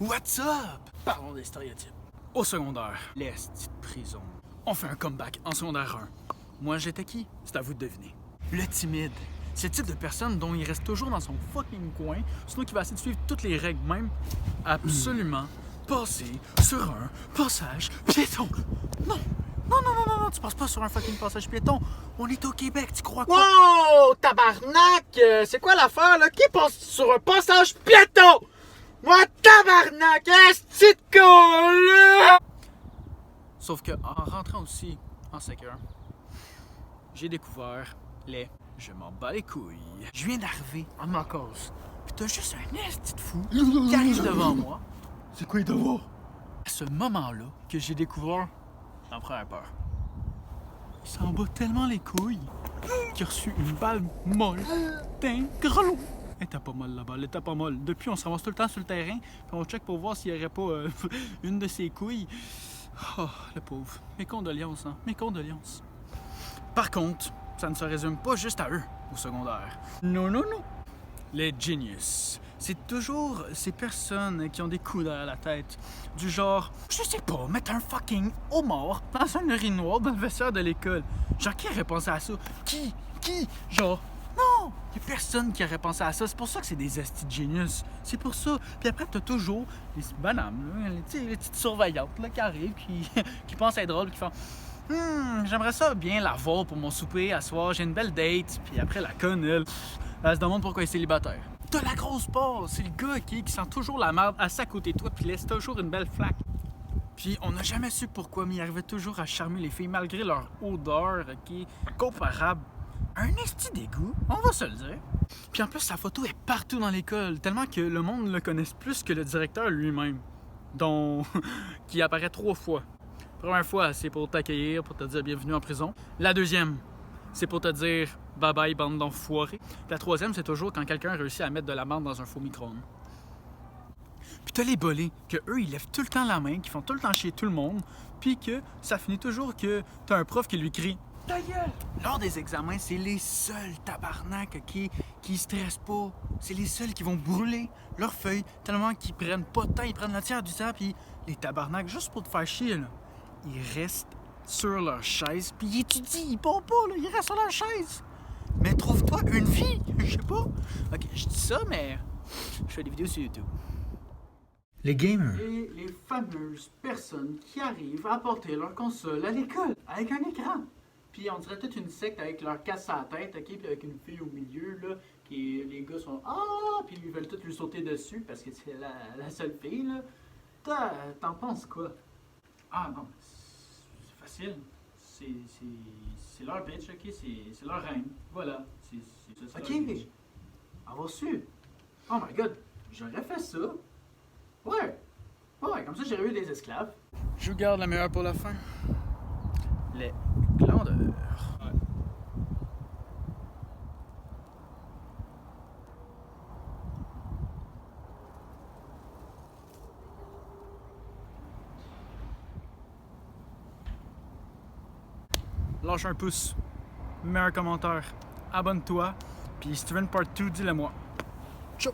What's up? Parlons des stéréotypes. Au secondaire, les petites prisons. On fait un comeback en secondaire 1. Moi, j'étais qui? C'est à vous de deviner. Le timide. C'est le type de personne dont il reste toujours dans son fucking coin, sinon qui va essayer de suivre toutes les règles, même absolument passer sur un passage piéton. Non! Non, tu passes pas sur un fucking passage piéton. On est au Québec, tu crois quoi? Wow! Tabarnak! C'est quoi l'affaire, là? Qui passe sur un passage piéton? Moi, tabarnak! Est-ce que là? Sauf que en rentrant aussi en sécurité, j'ai découvert les je m'en bats les couilles. Je viens d'arriver en Marcos, pis t'as juste un esti de fou qui arrive devant moi. C'est quoi les devoirs? À ce moment-là que j'ai découvert, j'en prends un peur. Il s'en bat tellement les couilles qu'il a reçu une balle molle d'un grelot. Elle était pas molle la balle, elle était pas molle. Depuis, on se ramasse tout le temps sur le terrain, puis on check pour voir s'il n'y aurait pas une de ses couilles. Oh, le pauvre. Mes condoléances, hein. Mes condoléances. Par contre, ça ne se résume pas juste à eux au secondaire. Non. Les genius. C'est toujours ces personnes qui ont des coups derrière la tête. Du genre, je sais pas, mettre un fucking homard dans un urinoir dans le vestiaire de l'école. Genre, qui aurait pensé à ça? Qui? Genre, non! Il y a personne qui aurait pensé à ça. C'est pour ça que c'est des esti de genius. C'est pour ça. Puis après, t'as toujours les bananes, là, les petites surveillantes là, qui arrivent, qui pensent être drôles, qui font j'aimerais ça bien la voir pour mon souper à soir, j'ai une belle date. Puis après, la conne, elle se demande pourquoi elle est célibataire. T'as la grosse passe, c'est le gars qui sent toujours la merde assis à côté de toi puis laisse toujours une belle flaque. Puis on n'a jamais su pourquoi, mais il arrivait toujours à charmer les filles malgré leur odeur qui est comparable. Un esti d'égout, on va se le dire. Puis en plus, sa photo est partout dans l'école, tellement que le monde le connaisse plus que le directeur lui-même, dont qui apparaît 3 fois. Première fois, c'est pour t'accueillir, pour te dire bienvenue en prison. La deuxième, c'est pour te dire bye bye, bande d'enfoirés. La troisième, c'est toujours quand quelqu'un réussit à mettre de la menthe dans un faux micro-ondes. Puis t'as les bolés, que eux, ils lèvent tout le temps la main, qui font tout le temps chier tout le monde, puis que ça finit toujours que t'as un prof qui lui crie ta gueule! Lors des examens, c'est les seuls tabarnak qui stressent pas. C'est les seuls qui vont brûler leurs feuilles tellement qu'ils prennent pas de temps, ils prennent le tiers du temps, puis les tabarnak, juste pour te faire chier, là, ils restent sur leur chaise, puis ils étudient, ils partent pas, là, ils restent sur leur chaise. Mais trouve-toi une vie, je sais pas. Ok, je dis ça, mais je fais des vidéos sur YouTube. Les gamers. Et les fameuses personnes qui arrivent à apporter leur console à l'école avec un écran. Puis on dirait toute une secte avec leur casse à la tête, ok, puis avec une fille au milieu, là, qui les gars sont puis ils veulent tous lui sauter dessus parce que c'est la seule fille, là. T'en penses quoi? Ah non, c'est facile. C'est leur bitch, ok? C'est leur reine. Voilà. C'est ça. Ok. Avoir su. Oh my god, j'aurais fait ça. Ouais, comme ça j'aurais eu des esclaves. Je vous garde la meilleure pour la fin. Les glandeurs. Ouais. Lâche un pouce, mets un commentaire, abonne-toi, puis si tu veux une part 2, dis-le moi. Ciao!